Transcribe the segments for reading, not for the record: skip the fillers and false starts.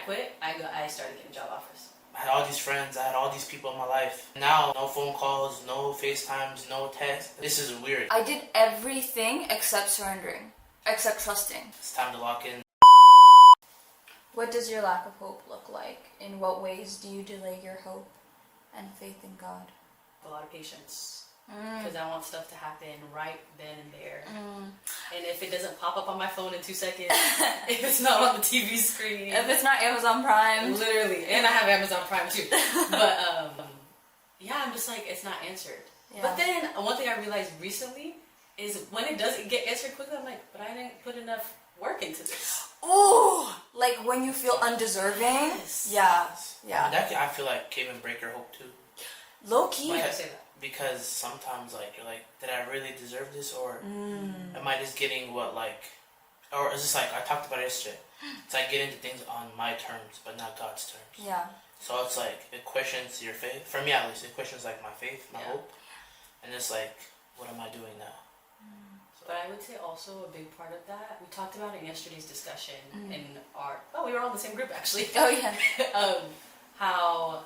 quit, I started getting job offers. I had all these friends, I had all these people in my life. Now, no phone calls, no FaceTimes, no texts. This is weird. I did everything except surrendering, except trusting. It's time to lock in. What does your lack of hope look like? In what ways do you delay your hope and faith in God? A lot of patience. Because I want stuff to happen right then and there. And if it doesn't pop up on my phone in 2 seconds, if it's not on the TV screen, If it's not Amazon Prime. literally, and I have Amazon Prime too. But yeah, I'm just like, it's not answered. Yeah. But then one thing I realized recently is when it doesn't get answered quickly, I'm like, but I didn't put enough work into this. Ooh, like when you feel undeserving. Yes. Yeah, yeah. And that I feel like came and break your hope too. Low key. Why do I say that? Because sometimes, like, you're like, did I really deserve this? Or am I just getting what, like, or is this like, I talked about it yesterday. It's like getting to things on my terms, but not God's terms. Yeah. So it's like, it questions your faith. For me, at least, it questions, like, my faith, my hope. And it's like, what am I doing now? But I would say also a big part of that, we talked about it in yesterday's discussion in our, we were all in the same group actually. Oh, yeah. How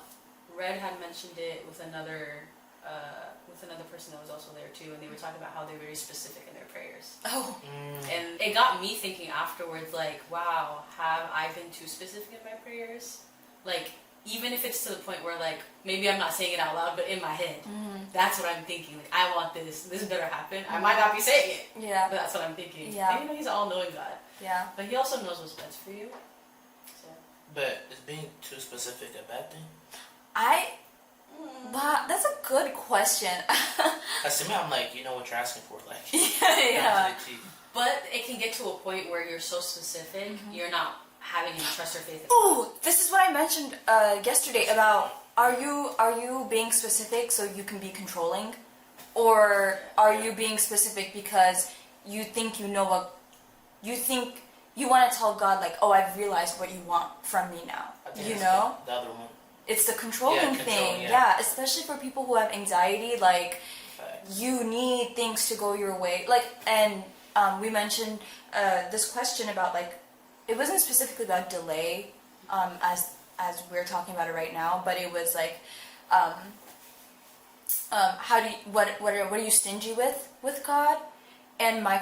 Red had mentioned it with another person that was also there too, and they were talking about how they're very specific in their prayers. Oh. And it got me thinking afterwards, like, wow, have I been too specific in my prayers? Like, even if it's to the point where, like, maybe I'm not saying it out loud, but in my head, that's what I'm thinking. Like, I want this better happen. I might not be saying it, Yeah. but that's what I'm thinking. Yeah. And you know, he's an all-knowing God. Yeah. But he also knows what's best for you. So. But is being too specific a bad thing? Wow, that's a good question. Because to me, I'm like, you know what you're asking for. Like, Yeah. But it can get to a point where you're so specific, you're not having any trust or faith in Ooh, this is what I mentioned yesterday about are you being specific so you can be controlling, or are you being specific because you think you know what you think you want to tell God, like, oh, I've realized what you want from me now. You know? The other one. It's the controlling thing. Yeah. Yeah, especially for people who have anxiety, like, Facts. you need things to go your way. Like, and we mentioned this question about, like, it wasn't specifically about delay, as we're talking about it right now, but it was like, how do you, what are you stingy with God? And my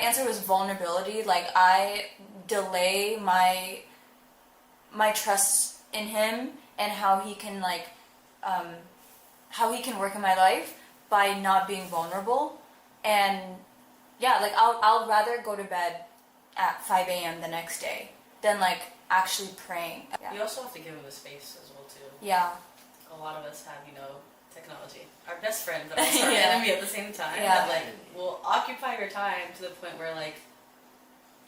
answer was vulnerability. Like, I delay my trust in Him and how He can, like, how He can work in my life by not being vulnerable. And yeah, like, I'll rather go to bed at 5 a.m. the next day than, like, actually praying. Yeah. You also have to give him the space as well too. Yeah. A lot of us have, technology. Our best friend, but also our enemy at the same time. Yeah. That, like, will occupy your time to the point where, like,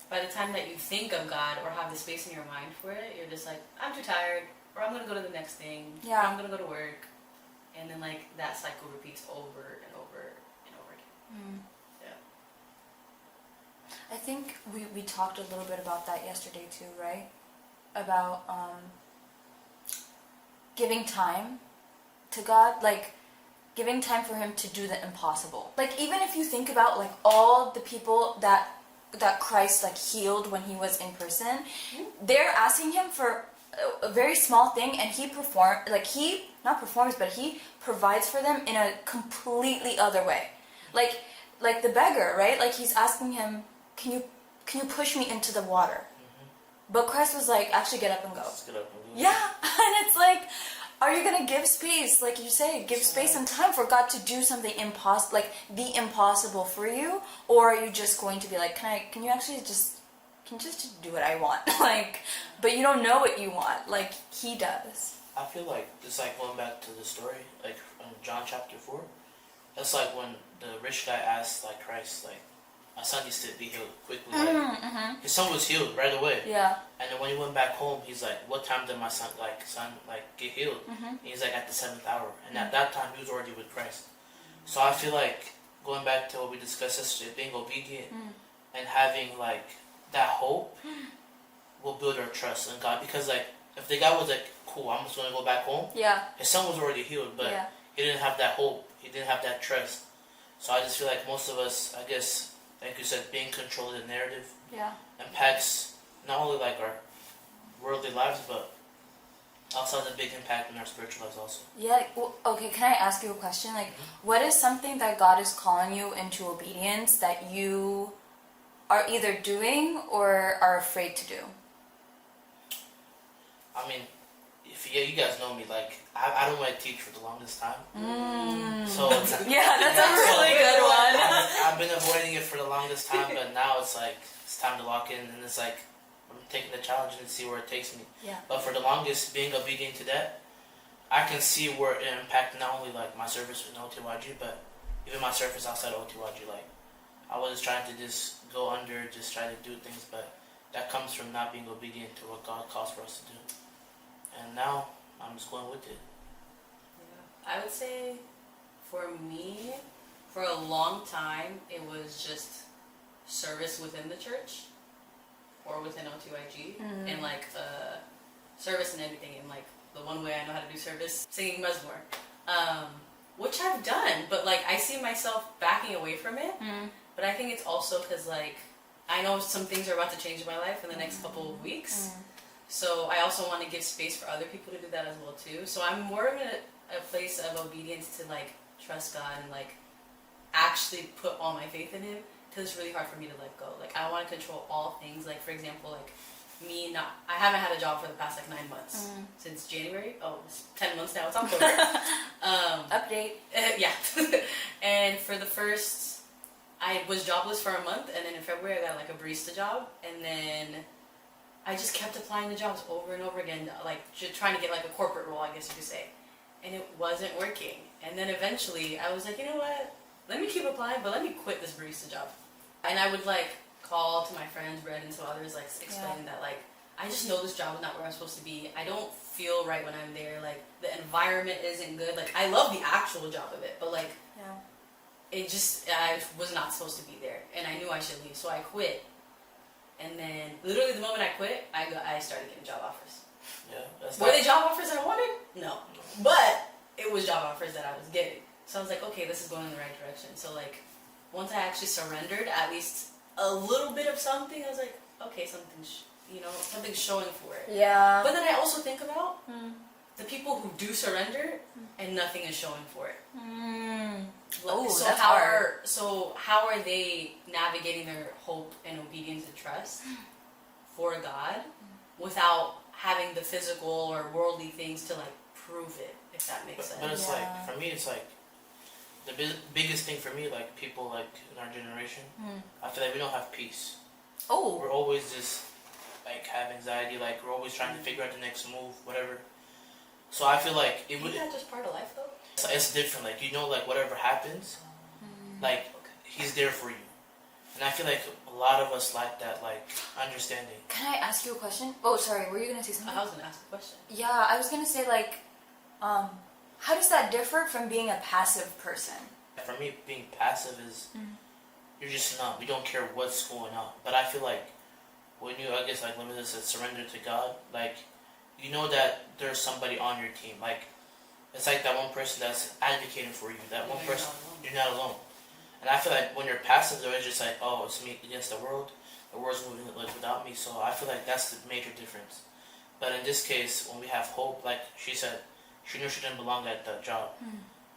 by the time that you think of God or have the space in your mind for it, you're just like, I'm too tired, or I'm gonna go to the next thing, or I'm gonna go to work, and then, like, that cycle repeats over and over and over again. Yeah. I think we talked a little bit about that yesterday too, right? About giving time to God, like, giving time for Him to do the impossible. Like, even if you think about, like, all the people that Christ, like, healed when He was in person, they're asking Him for a very small thing, and He not performs, but He provides for them in a completely other way. Like the beggar, right? Like, he's asking Him, can you push me into the water? But Christ was like, actually, get up and go. Just get up and go. Yeah, and it's like, are you gonna give space, like you say, give space and time for God to do something the impossible for you, or are you just going to be like, can you just do what I want, like, but you don't know what you want, like He does. I feel like it's like going back to the story, like in John chapter 4. That's like when the rich guy asked, like, Christ, like, my son needs to be healed quickly. His son was healed right away. Yeah. And then when he went back home, he's like, what time did my son get healed? And he's like, at the 7th hour. And at that time, he was already with Christ. So I feel like, going back to what we discussed yesterday, being obedient and having, like, that hope will build our trust in God. Because, like, if the guy was like, cool, I'm just going to go back home. Yeah. His son was already healed, but he didn't have that hope. He didn't have that trust. So I just feel like most of us, I guess, like you said, being controlled in the narrative impacts not only, like, our worldly lives, but also has a big impact on our spiritual lives also. Yeah. Well, okay. Can I ask you a question? Like, what is something that God is calling you into obedience that you are either doing or are afraid to do? I mean, if you guys know me, like I don't want to teach for the longest time. So yeah, that's a really good one. I've been avoiding it for the longest time, but now it's like it's time to lock in, and it's like I'm taking the challenge and see where it takes me. Yeah. But for the longest, being obedient to that, I can see where it impacted not only like my service with OTYG, but even my service outside of OTYG. Like I was trying to just go under, just try to do things, but that comes from not being obedient to what God calls for us to do. And now I'm just going with it. Yeah. I would say for me, for a long time, it was just service within the church or within OTYG and like service and everything. And like the one way I know how to do service, singing Mezmor, which I've done, but like I see myself backing away from it. But I think it's also because like I know some things are about to change in my life in the next couple of weeks. So I also want to give space for other people to do that as well too. So I'm more of a place of obedience to like trust God and like actually put all my faith in Him, because it's really hard for me to let go. Like I want to control all things. Like for example, like I haven't had a job for the past like 9 months since January. Oh, it's 10 months now. It's October. Update. Yeah. And for the first, I was jobless for a month, and then in February I got like a barista job, and then I just kept applying to jobs over and over again, like just trying to get like a corporate role, I guess you could say. And it wasn't working. And then eventually I was like, you know what? Let me keep applying, but let me quit this barista job. And I would like call to my friends, Red, and to others, like explaining that like, I just know this job is not where I'm supposed to be. I don't feel right when I'm there. Like the environment isn't good. Like I love the actual job of it, but like it just, I was not supposed to be there. And I knew I should leave, so I quit. And then, literally the moment I quit, I started getting job offers. Yeah. Were they job offers that I wanted? No. But it was job offers that I was getting. So I was like, okay, this is going in the right direction. So like, once I actually surrendered at least a little bit of something, I was like, okay, something's showing for it. Yeah. But then I also think about the people who do surrender and nothing is showing for it. Oh, so that's how hard. how are they navigating their hope and obedience and trust for God without having the physical or worldly things to like prove it, if that makes sense? But it's like, for me, it's like the biggest thing for me, like people like in our generation, I feel like we don't have peace. Oh. We're always just like have anxiety, like we're always trying to figure out the next move, whatever. So I feel like it would. Isn't that just part of life though? It's different, like like whatever happens, like He's there for you, and I feel like a lot of us lack that like understanding. Can I ask you a question? Oh, sorry. Were you gonna say something? I was gonna ask a question. Yeah, I was gonna say like, how does that differ from being a passive person? For me, being passive is you're just numb. You don't care what's going on. But I feel like when you, I guess like Lebeza said, surrender to God, like you know that there's somebody on your team. Like it's like that one person that's advocating for you. That one person, you're not alone. And I feel like when you're passive, though, it's just like, oh, it's me against the world. The world's moving like without me. So I feel like that's the major difference. But in this case, when we have hope, like she said, she knew she didn't belong at that job.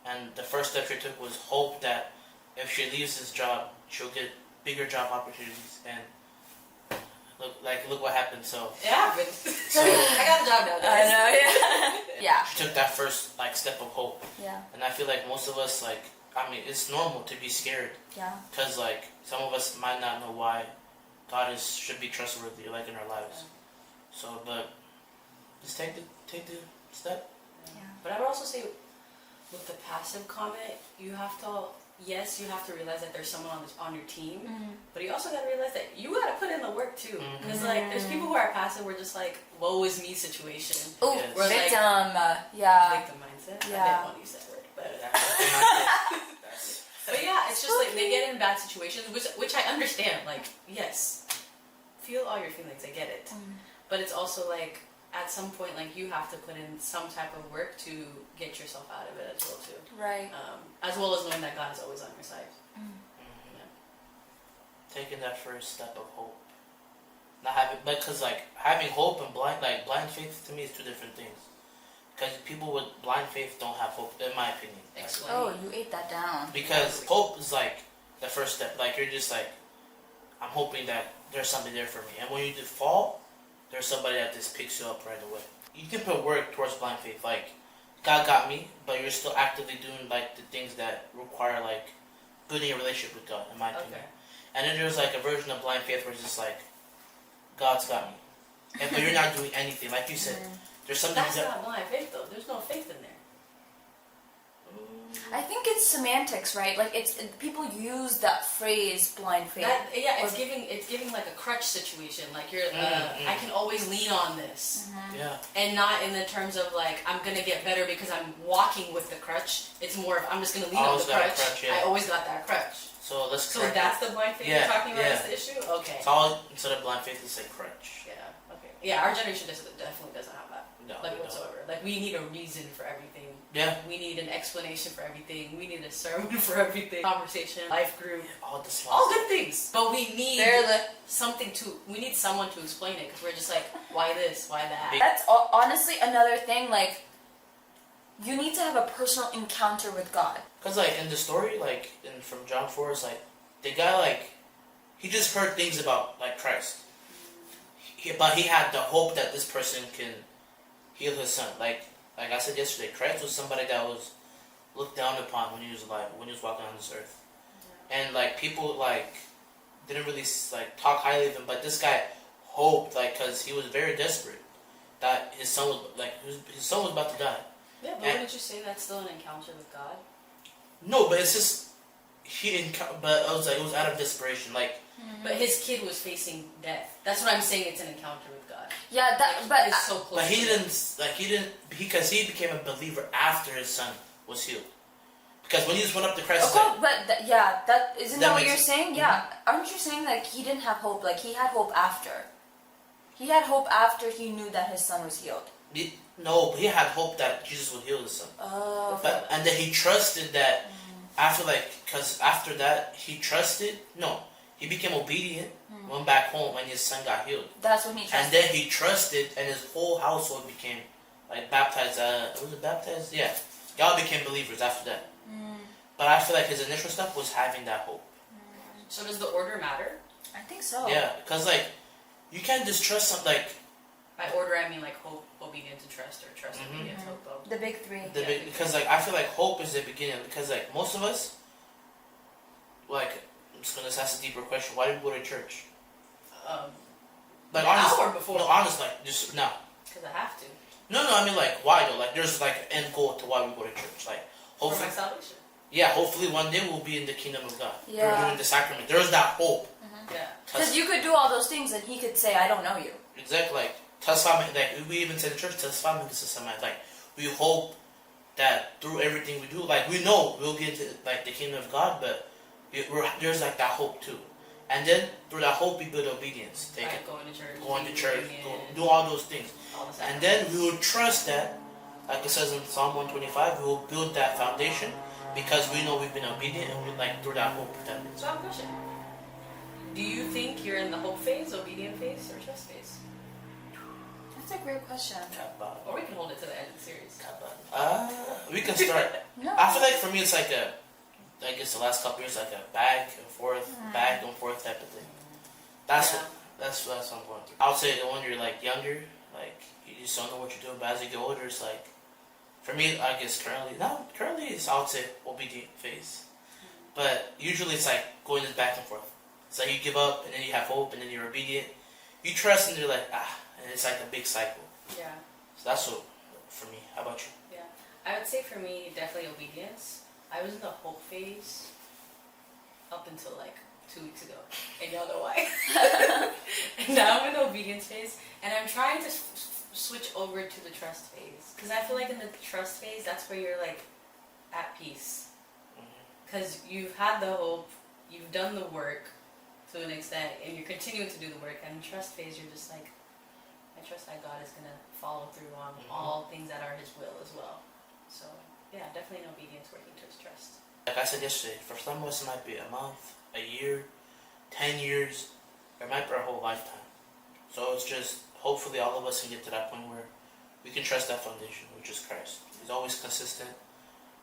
And the first step she took was hope that if she leaves this job, she'll get bigger job opportunities. And look what happened. So it happened. So I got a job now, guys. I know. Yeah. she took that first like step of hope. Yeah. And I feel like most of us, like, I mean, it's normal to be scared. Yeah. Because like some of us might not know why God should be trustworthy, like in our lives. So, but just take the step. Yeah. But I would also say, with the passive comment, you have to realize that there's someone on your team, but you also got to realize that you got to put in the work too. Because like, there's people who are passive, we're just like, woe is me situation. Oh, Yes. We're victim. like, Yeah. victim mindset. Yeah. I didn't want to use that word, but but yeah, it's just like they get in bad situations, which I understand. Like, yes, feel all your feelings, I get it, but it's also like at some point, like you have to put in some type of work to get yourself out of it as well too. Right. As well as knowing that God is always on your side. Taking that first step of hope, not having, because like having hope and blind faith to me is two different things. Because people with blind faith don't have hope, in my opinion. Explain. Oh, you ate that down. Because hope is like the first step. Like you're just like, I'm hoping that there's something there for me. And when you fall, there's somebody that just picks you up right away. You can put work towards blind faith. Like, God got me, but you're still actively doing like the things that require like building a relationship with God, in my opinion. Okay. And then there's like a version of blind faith where it's just like, God's got me. And, but you're not doing anything. Like you said, there's something That's not blind faith though. There's no faith in there. I think it's semantics, right? Like people use that phrase "blind faith." It's giving like a crutch situation. Like you're, I can always lean on this. Yeah. And not in the terms of like I'm gonna get better because I'm walking with the crutch. It's more of I'm just gonna lean on the crutch. I always got that crutch. So let's. So that's the blind faith you're talking about. That's the issue. Okay. So all, instead of blind faith, it's like crutch. Yeah. Okay. Yeah, our generation definitely doesn't have that. No, like whatsoever. Like we need a reason for everything. Yeah. We need an explanation for everything. We need a sermon for everything. Conversation, life group, Yeah, all good things. But we need something to. We need someone to explain it because we're just like, why this? Why that? That's honestly another thing. Like, you need to have a personal encounter with God. Because like in the story, like from John 4, it's like the guy like he just heard things about like Christ, but he had the hope that this person can heal his son. Like I said yesterday, Christ was somebody that was looked down upon when he was alive, when he was walking on this earth. Yeah. And like people like didn't really like talk highly of him, but this guy hoped, like, because he was very desperate that his son was about to die. Yeah, but wouldn't you say that's still an encounter with God? No, but it's just but I was like, it was out of desperation, like. But his kid was facing death. That's what I'm saying. It's an encounter with God. Yeah, but it's so close. But he didn't because he became a believer after his son was healed. Because when he just went up to Christ, okay, but that isn't that what you're saying? Mm-hmm. Yeah, aren't you saying like he didn't have hope? Like he had hope after. He had hope after he knew that his son was healed. No, but he had hope that Jesus would heal his son. Oh. But and then he trusted that because after that he trusted. No. He became obedient, went back home, and his son got healed. That's when he trusted. And then he trusted, and his whole household became like baptized. Was it baptized? Yeah. Y'all became believers after that. But I feel like his initial step was having that hope. So does the order matter? I think so. Yeah, because like you can't just trust something like. By order, I mean like hope, obedience, and trust, or trust, obedience, hope. The big three. Because like I feel like hope is the beginning. Because like most of us, like. This has a deeper question. Why did we go to church? Like honest, or before? No, honest, like just now. Because I have to. No, I mean like why though? Like there's like an end goal to why we go to church. Like hopefully, for my salvation. Yeah, hopefully one day we'll be in the kingdom of God. Yeah. We're doing the sacrament. There's that hope. Yeah. Because you could do all those things and he could say, I don't know you. Exactly. Like we even say in the church, like we hope that through everything we do, like we know we'll get to like the kingdom of God, but there's like that hope too, and then through that hope we build obedience. Going to church, do all those things, and then we will trust that, like it says in Psalm 125, we will build that foundation because we know we've been obedient and we like through that hope. So I have a question. Do you think you're in the hope phase, obedient phase, or trust phase? That's a great question. Or we can hold it to the end of the series. We can start. No. I feel like for me it's like I guess the last couple years like a back and forth type of thing. That's what I'm going through. I would say that when you're like younger, like you just don't know what you're doing, but as you get older, it's like for me, I guess currently it's I would say obedient phase, but usually it's like going this back and forth. It's like you give up and then you have hope and then you're obedient. You trust and you're like and it's like a big cycle. Yeah. So that's what for me. How about you? Yeah, I would say for me definitely obedience. I was in the hope phase up until like 2 weeks ago, and y'all know why. And now I'm in the obedience phase, and I'm trying to switch over to the trust phase, because I feel like in the trust phase, that's where you're like at peace, because you've had the hope, you've done the work to an extent, and you're continuing to do the work. And in trust phase, you're just like, I trust that God is gonna follow through on all things that are His will as well. So. Yeah, definitely an obedience working towards trust. Like I said yesterday, for some of us it might be a month, a year, 10 years, or it might be our whole lifetime. So it's just, hopefully all of us can get to that point where we can trust that foundation, which is Christ. He's always consistent,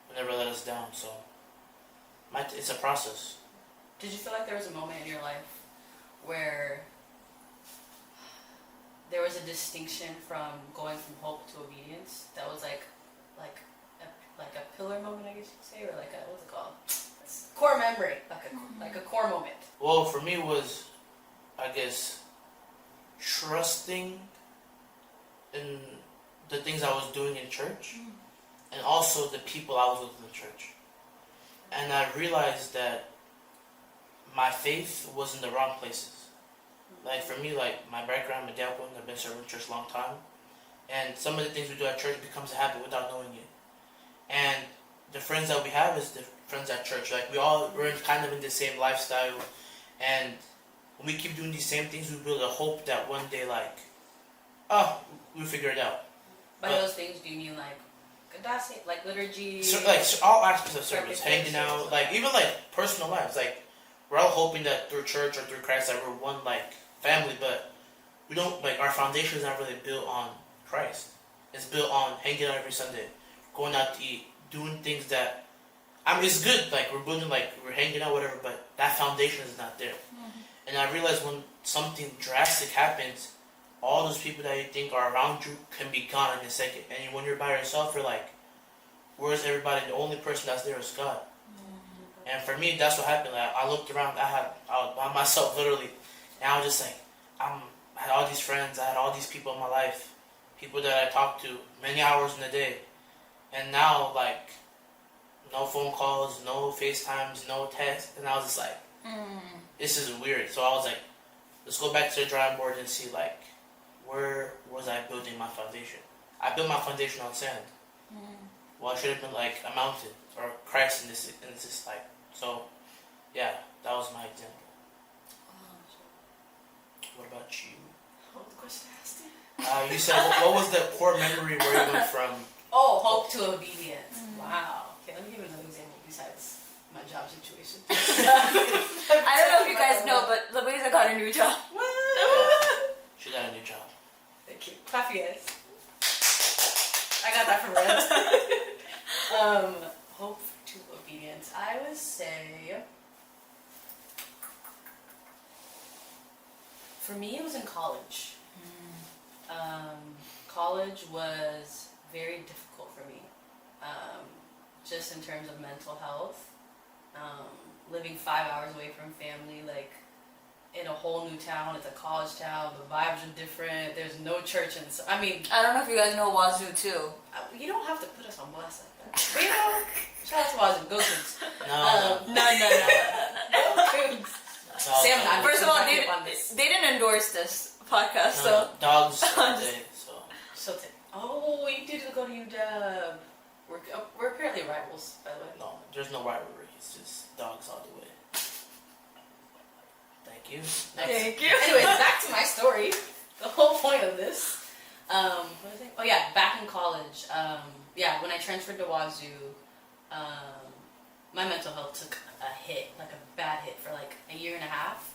will never let us down. So it's a process. Did you feel like there was a moment in your life where there was a distinction from going from hope to obedience that was like a pillar moment, I guess you could say, or like a, what's it called? Core memory, like a core moment. Well, for me was, I guess, trusting in the things I was doing in church, and also the people I was with in the church. And I realized that my faith was in the wrong places. Like for me, like my background, my dad, I've been serving church a long time, and some of the things we do at church becomes a habit without knowing it. And the friends that we have is the friends at church. Like we're kind of in the same lifestyle, and when we keep doing these same things, we build a hope that one day, like, we'll figure it out. By those things, do you mean like like liturgy? So, like all aspects of service, hanging out, like even like personal lives. Like we're all hoping that through church or through Christ that we're one like family, but we don't, like, our foundation is not really built on Christ. It's built on hanging out every Sunday, going out to eat, doing things that, I mean, it's good, like, we're building, like, we're hanging out, whatever, but that foundation is not there. And I realized when something drastic happens, all those people that you think are around you can be gone in a second. And when you're by yourself, you're like, where's everybody? The only person that's there is God. And for me, that's what happened. Like, I looked around, I was by myself, literally. And I was just like, I had all these friends, I had all these people in my life, people that I talked to many hours in a day. And now, like, no phone calls, no FaceTimes, no texts. And I was just like, this is weird. So I was like, let's go back to the drawing board and see, like, where was I building my foundation? I built my foundation on sand. Well, it should have been like a mountain or Christ in this life. So, yeah, that was my example. What about you? What was the question I asked you? You said, what was the core memory where you went from? Oh, hope to obedience. Wow. Okay, let me give you another example besides my job situation. I don't know if you guys know, but Lebeza got a new job. What? She got a new job. Thank you. Clap for you guys. I got that from Red. Hope to obedience. I would say, for me, it was in college. College was very difficult for me, just in terms of mental health. Living 5 hours away from family, like, in a whole new town. It's a college town. The vibes are different. There's no church in. I mean, I don't know if you guys know Wazoo too. You don't have to put us on blast like that. But you know, shout out to Wazoo. Go Cougs. No. Go Cougs. Sam, first of all, they didn't endorse this podcast, so dogs all day. So. Oh, you did go to UW. We're apparently rivals, by the way. No, there's no rivalry. It's just dogs all the way. Thank you. Thank you. Anyways, back to my story. The whole point of this. What was it? Oh yeah, back in college. When I transferred to Wazoo, my mental health took a hit, like a bad hit for like a year and a half.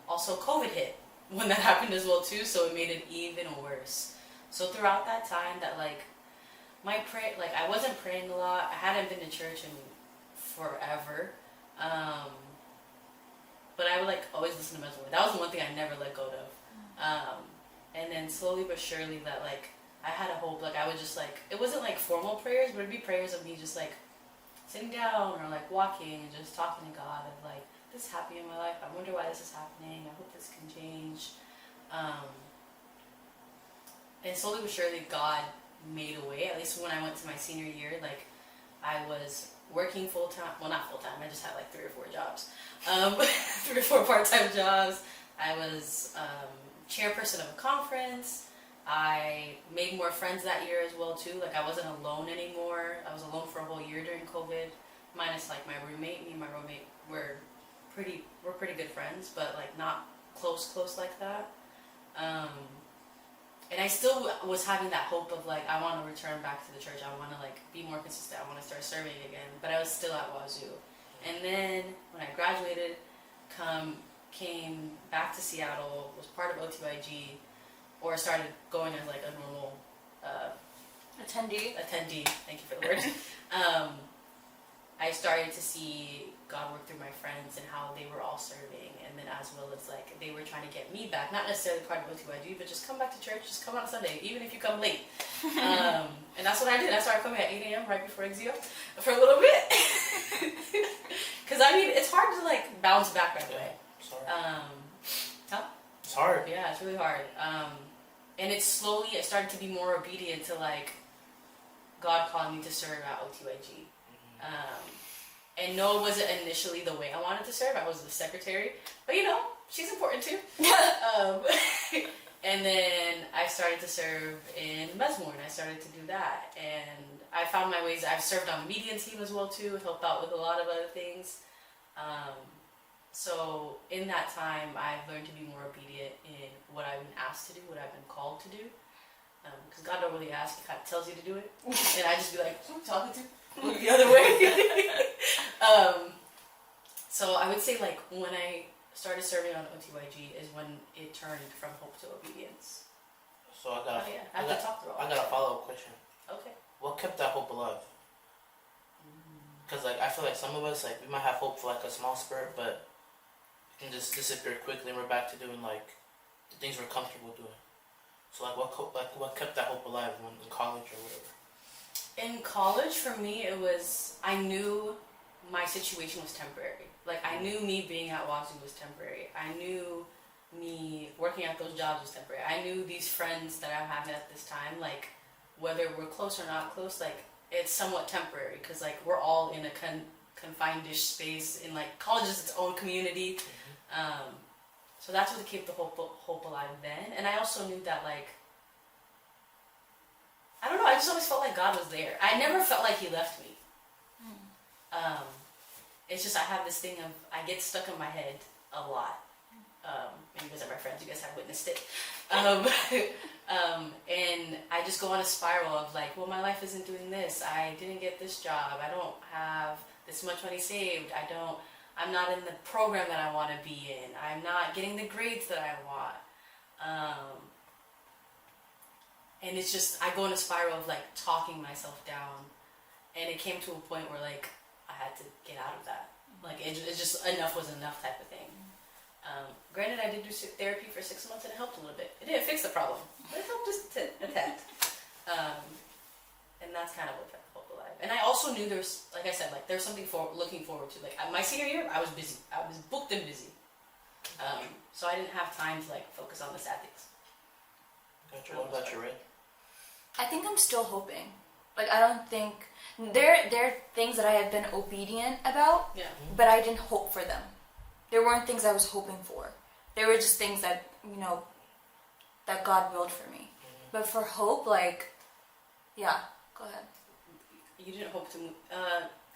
Also COVID hit when that happened as well too, so it made it even worse. So throughout that time that like I wasn't praying a lot. I hadn't been to church in forever. But I would like always listen to mental health. That was the one thing I never let go of. And then slowly but surely that like I had a hope. Like I would just like, it wasn't like formal prayers, but it'd be prayers of me just like sitting down or like walking and just talking to God of like, this is happening in my life. I wonder why this is happening. I hope this can change. And slowly but surely God made a way. At least when I went to my senior year, like I was working full-time. Well, not full-time. I just had like 3 or 4 jobs. 3 or 4 part-time jobs. I was chairperson of a conference. I made more friends that year as well too. Like I wasn't alone anymore. I was alone for a whole year during COVID, minus like my roommate. Me and my roommate were pretty good friends, but like not close like that. And I still was having that hope of like, I want to return back to the church. I want to like be more consistent. I want to start serving again. But I was still at Wazoo. And then when I graduated, come came back to Seattle, was part of OTYG, or started going as like a normal attendee. Thank you for the word. I started to see God work through my friends and how they were all serving, and then as well as like they were trying to get me back, not necessarily part of OTYG, but just come back to church, just come on Sunday, even if you come late. And that's what I did. I started coming at 8 a.m. right before Exio for a little bit. Because I mean, it's hard to like bounce back right away. Sorry. It's hard. Yeah, it's really hard. And it started to be more obedient to like God calling me to serve at OTYG. And no, it wasn't initially the way I wanted to serve. I was the secretary, but you know, she's important too. And then I started to serve in Mesmore, and I started to do that. And I found my ways. I've served on the media team as well too, helped out with a lot of other things. So in that time, I've learned to be more obedient in what I've been asked to do, what I've been called to do. Because God don't really ask, He kind of tells you to do it. And I just be like, who am I talking to? Look the other way. So I would say like when I started serving on OTYG is when it turned from hope to obedience. So I got a follow-up question. Okay. What kept that hope alive? Because like I feel like some of us like we might have hope for like a small spurt, but it can just disappear quickly, and we're back to doing like the things we're comfortable doing. So like what kept that hope alive in college or whatever? In college, for me, it was I knew my situation was temporary. Like I knew me being at Wazoo was temporary. I knew me working at those jobs was temporary. I knew these friends that I'm having at this time, like whether we're close or not close, like it's somewhat temporary because like we're all in a confined-ish space. In like college is its own community. So that's what kept the hope alive then. And I also knew that like I don't know, I just always felt like God was there. I never felt like He left me. It's just I have this thing of I get stuck in my head a lot. And you guys are my friends, you guys have witnessed it. And I just go on a spiral of like, well, my life isn't doing this. I didn't get this job. I don't have this much money saved. I'm not in the program that I want to be in. I'm not getting the grades that I want. And it's just, I go in a spiral of like talking myself down. And it came to a point where like, I had to get out of that. Like it just, enough was enough type of thing. Granted, I did do therapy for 6 months and it helped a little bit. It didn't fix the problem, but it helped just a tad. And that's kind of what kept hope alive. And I also knew there's, like I said, like there's something looking forward to. Like my senior year, I was busy. I was booked and busy. So I didn't have time to like focus on the sad things. Gotcha. What about you, Red? I think I'm still hoping. Like I don't think there are things that I have been obedient about, but I didn't hope for them. There weren't things I was hoping for. There were just things that, you know, that God willed for me. But for hope, like, yeah, go ahead. You didn't hope to move,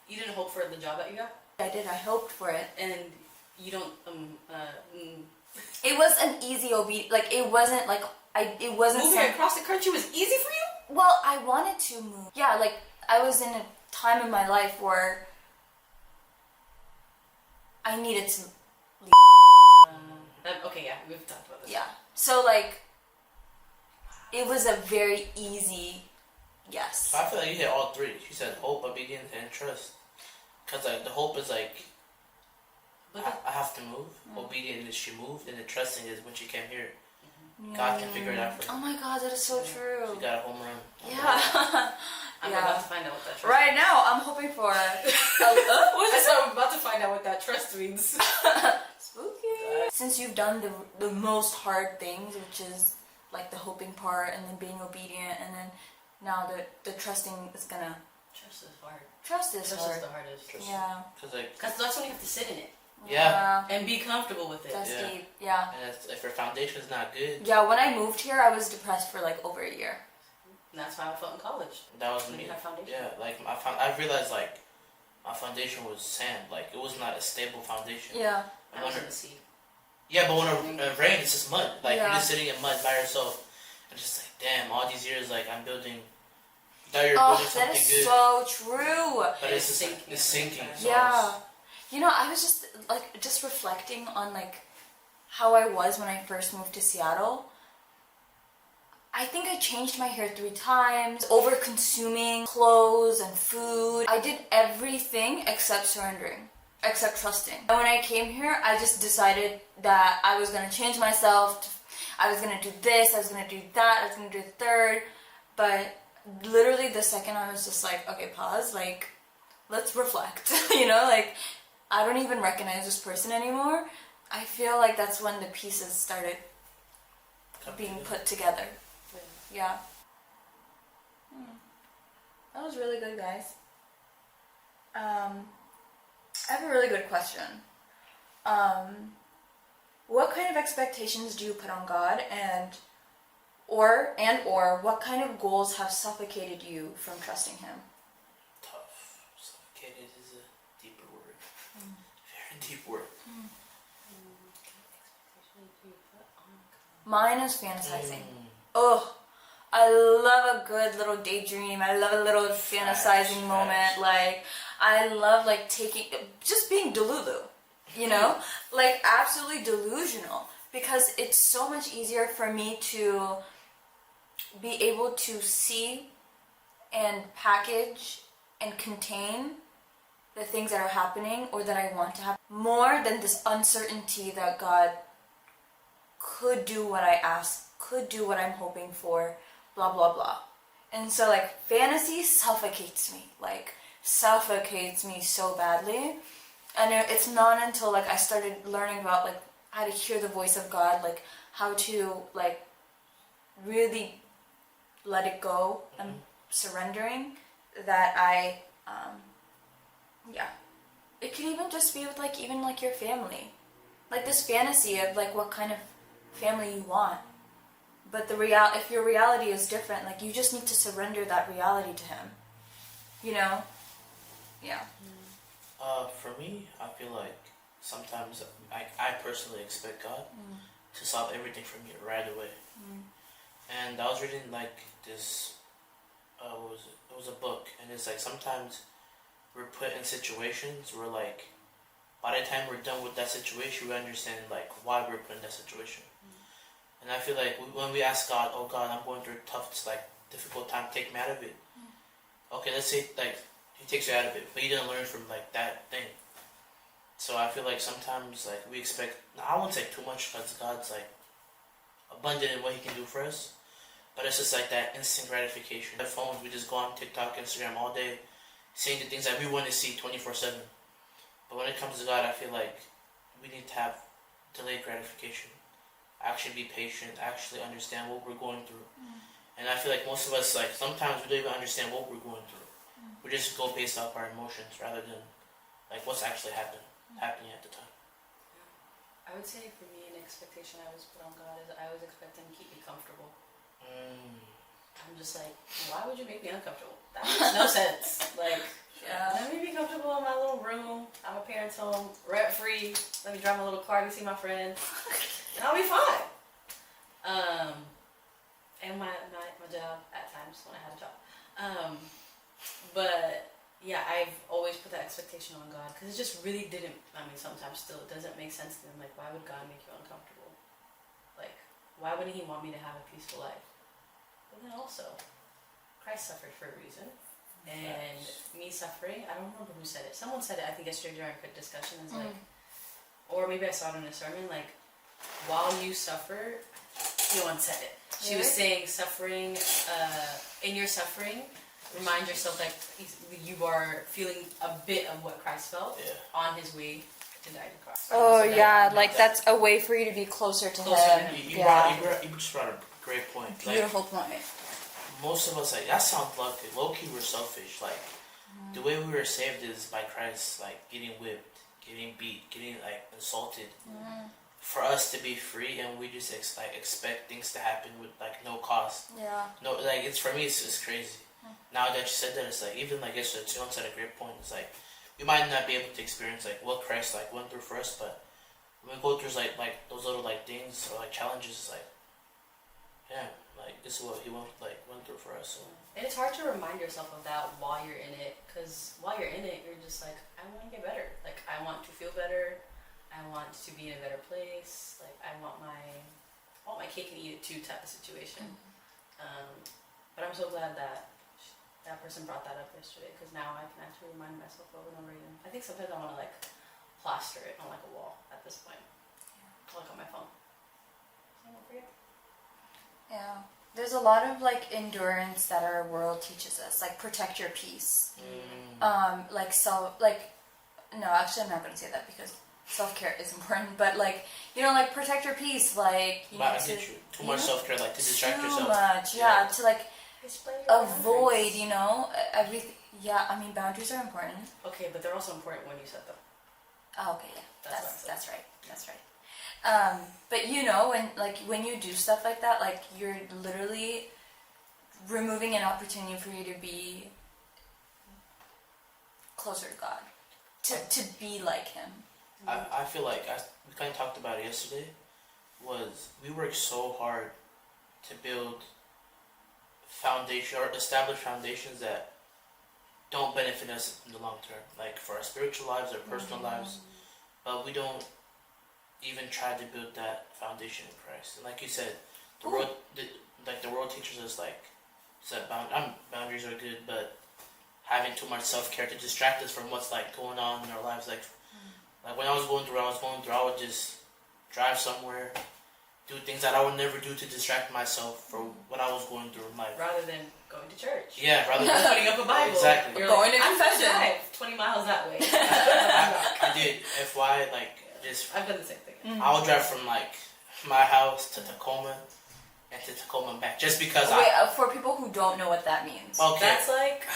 you didn't hope for the job that you got? I did, I hoped for it. And you don't, It was an easy obedience, like, it wasn't, like, it wasn't... Moving across the country was easy for you? Well, I wanted to move. Yeah, like, I was in a time in my life where I needed to leave. Okay, yeah, we've talked about this. Yeah. So, like, it was a very easy yes. So I feel like you hit all three. She said hope, obedience, and trust. Because, like, the hope is, like, I have to move. Obedience is she moved. And the trusting is when she came here. God can figure it out for her. Oh my God, that is so true. She got a home run. Yeah. I'm about to find out what that trust right means. now, I'm hoping for a... I'm about to find out what that trust means. Spooky. Since you've done the most hard things, which is like the hoping part and then being obedient, and then now the trusting is gonna... Trust is hard. Trust is Trust hard. is the hardest. Yeah. Because that's when you have to sit in it. Yeah. And be comfortable with it. That's deep. Yeah. And if your foundation is not good. Yeah, when I moved here, I was depressed for like over a year. And that's how I felt in college. That was me. Yeah, like I realized like my foundation was sand. Like it was not a stable foundation. Yeah. I was in the sea. Yeah, but when it rains, it's just mud. Like you're just sitting in mud by yourself. And just like, damn, all these years, like I'm building. Building something that is good. so true. But it's just sinking. It's sinking. So yeah. You know, I was just reflecting on like how I was when I first moved to Seattle. I think I changed my hair 3 times, over-consuming clothes and food. I did everything except surrendering, except trusting. And when I came here, I just decided that I was going to change myself. I was going to do this, I was going to do that, I was going to do the third. But literally the second I was just like, okay, pause, like, let's reflect. You know, like, I don't even recognize this person anymore. I feel like that's when the pieces started being put together. Yeah. That was really good, guys. I have a really good question. What kind of expectations do you put on God, or what kind of goals have suffocated you from trusting Him? Tough. Suffocated is a deeper word. Very deep word. Mine is fantasizing. Oh, I love a good little daydream. I love a little fantasizing moment. Like, I love like just being delulu, you know? Like, absolutely delusional. Because it's so much easier for me to be able to see and package and contain the things that are happening or that I want to happen more than this uncertainty that God could do what I ask, could do what I'm hoping for, blah, blah, blah. And so, like, fantasy suffocates me so badly. And it's not until, like, I started learning about, like, how to hear the voice of God, like, how to, like, really let it go and surrendering, that I, it could even just be with, like, even, like, your family. Like, this fantasy of, like, what kind of family you want. But if your reality is different, like, you just need to surrender that reality to Him. You know? Yeah. For me, I feel like sometimes I personally expect God to solve everything for me right away. And I was reading like this, what was it? It was a book, and it's like sometimes we're put in situations where, like, by the time we're done with that situation, we understand like why we're put in that situation. And I feel like when we ask God, oh God, I'm going through a tough, like, difficult time, take me out of it. Okay, let's say like He takes you out of it, but you didn't learn from like that thing. So I feel like sometimes like we expect, I won't say too much because God's like abundant in what He can do for us, but it's just like that instant gratification. Our phones, we just go on TikTok, Instagram all day, seeing the things that we want to see 24/7. But when it comes to God, I feel like we need to have delayed gratification. Actually be patient, actually understand what we're going through. And I feel like most of us, like, sometimes we don't even understand what we're going through. We just go based off our emotions rather than like what's actually happening at the time. I would say for me, an expectation I was put on God is I always expect Him to keep me comfortable. I'm just like, why would you make me uncomfortable? That makes no sense. Like, let me be comfortable in my little room. I'm a parent's home, rent free. Let me drive my little car to see my friends, and I'll be fine. And my job at times when I had a job. But yeah, I've always put that expectation on God because it just really didn't. I mean, sometimes still it doesn't make sense to me. Like, why would God make you uncomfortable? Like, why wouldn't He want me to have a peaceful life? But then also, Christ suffered for a reason. And me suffering, I don't remember who said it. Someone said it, I think yesterday during a quick discussion. Is like, or maybe I saw it in a sermon. Like, while you suffer, no one said it. She was saying suffering. In your suffering, remind yourself that you are feeling a bit of what Christ felt on His way to die on the cross. Oh, so yeah, like that's a way for you to be closer to Him. You just brought a great point. Beautiful point. Most of us, like, that sounds lucky. Low-key, we're selfish. Like, the way we were saved is by Christ, like, getting whipped, getting beat, getting, like, insulted. For us to be free, and we just expect things to happen with, like, no cost. Yeah. No, like, it's, for me, it's just crazy. Now that you said that, it's like, even like yesterday, Tion said a great point. It's like, we might not be able to experience like what Christ like went through for us, but when we go through like those little like things or like challenges, it's like, yeah, like this is what He went through for us. So. And it's hard to remind yourself of that while you're in it, because while you're in it, you're just like, I want to get better. Like, I want to feel better. I want to be in a better place. Like I want my cake and eat it too type of situation. But I'm so glad that that person brought that up yesterday, because now I can actually remind myself over and over again. I think sometimes I want to like plaster it on like a wall at this point, like on my phone. I won't forget. Yeah. There's a lot of like endurance that our world teaches us, like protect your peace. No, actually I'm not going to say that because self-care is important, but like, you know, like protect your peace, like you but need to, too much self-care, like to distract yourself. Too much, yeah, to like avoid, you know, everything. Yeah, I mean boundaries are important. Okay, but they're also important when you set them. Oh, okay, yeah, that's right. But you know, when you do stuff like that, like you're literally removing an opportunity for you to be closer to God, to be like Him. I feel like we kind of talked about it yesterday. Was we work so hard to build foundation or establish foundations that don't benefit us in the long term, like for our spiritual lives or personal lives, but we don't even try to build that foundation in Christ. And like you said, the world teaches us like set boundaries are good, but having too much self-care to distract us from what's like going on in our lives, like when I was going through, I would just drive somewhere, do things that I would never do to distract myself from what I was going through in life. Rather than going to church. Yeah, rather than putting up a Bible. Exactly. You're going like, to I'm confession. gonna drive 20 miles that way. I did. FY, like, just... I've done the same thing. I would drive from, like, my house to Tacoma and to Tacoma and back. Just because for people who don't know what that means. Okay. That's like...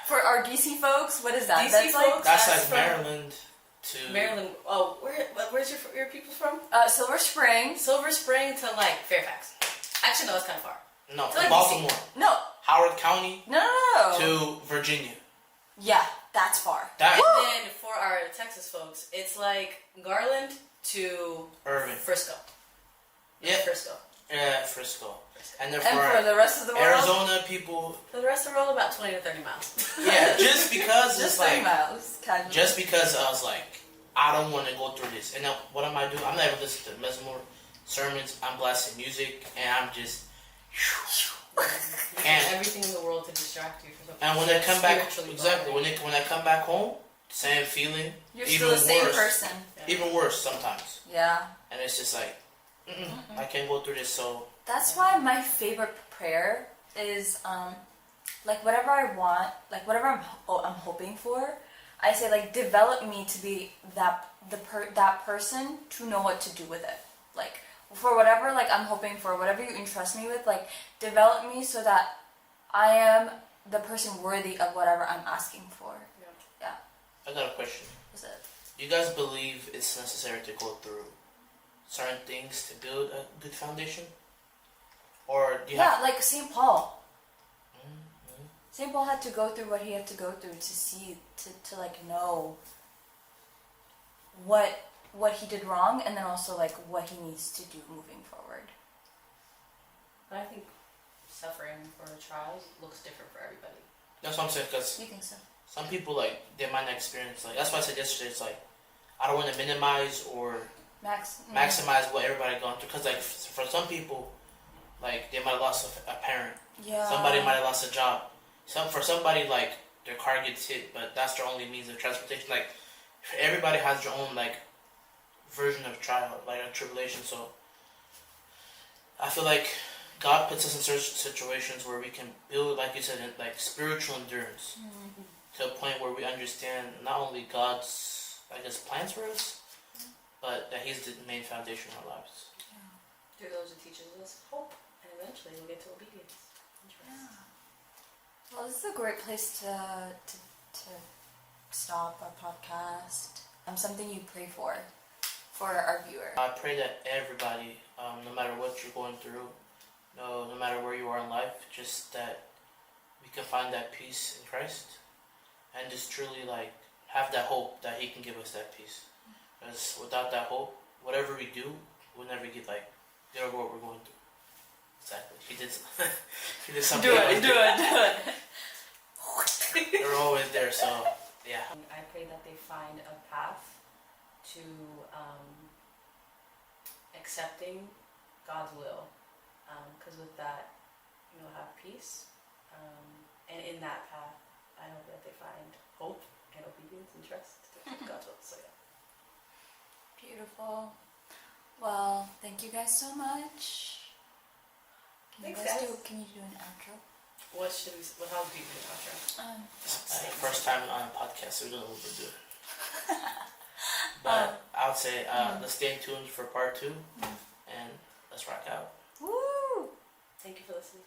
For our DC folks, what is that? DC folks? That's like Maryland to... Maryland. Oh, where's your people from? Silver Spring. Silver Spring to, like, Fairfax. Actually, no, it's kind of far. No, to like Baltimore. DC. No. Howard County. No. To Virginia. Yeah, that's far. That. And then for our Texas folks, it's like Garland to Irving. Frisco. Yeah. Frisco. Yeah, Frisco. And then for the rest of the world? Arizona people... For the rest of the world, about 20 to 30 miles. Yeah, just because just it's 30 like... miles. Casually. Just because I was like, I don't want to go through this. And now, what am I doing? I'm not even listening to Mesmore sermons. I'm blasting music. And I'm just... And everything in the world to distract you from something. And when I come back... Exactly. When I come back home, same feeling. You're even still the same worse. person. Yeah. Even worse sometimes. Yeah. And it's just like, I can't go through this, so... That's why my favorite prayer is, like, whatever I want, like, whatever I'm hoping for, I say, like, develop me to be that person to know what to do with it. Like, for whatever, like, I'm hoping for, whatever you entrust me with, like, develop me so that I am the person worthy of whatever I'm asking for. Yeah. I got a question. What's it? Do you guys believe it's necessary to go through certain things to build a good foundation? Or do you have... like St. Paul. St. Paul had to go through what he had to go through to see, to like know what he did wrong, and then also like what he needs to do moving forward. But I think suffering for trials looks different for everybody. That's what I'm saying, because... You think so? Some people, like, they might not experience, like, that's why I said yesterday, it's like, I don't want to minimize or maximize what everybody going through, because, like, for some people, like, they might have lost a parent. Yeah. Somebody might have lost a job. For somebody, like, their car gets hit, but that's their only means of transportation. Like, everybody has their own, like, version of trial, like, a tribulation, so I feel like God puts us in certain situations where we can build, like you said, like, spiritual endurance. To a point where we understand not only God's, I guess, plans for us, but that He's the main foundation of our lives. Through those it teaches us hope, and eventually we'll get to obedience. Yeah. Well, this is a great place to stop our podcast. Something you pray for our viewer. I pray that everybody, no matter what you're going through, no matter where you are in life, just that we can find that peace in Christ. And just truly, like, have that hope that He can give us that peace. Because without that hope, whatever we do, we'll never get over what we're going through. Exactly. She did something. Do it. They're always there, so, yeah. I pray that they find a path to accepting God's will, because with that, you'll have peace, and in that path, I hope that they find hope and obedience and trust to God's will. So yeah. Beautiful. Well, thank you guys so much. Thanks, guys. Can you do an outro? How do you do an outro? First time on a podcast, so we don't know what we're doing. But I would say let's stay tuned for part 2, and let's rock out. Woo! Thank you for listening.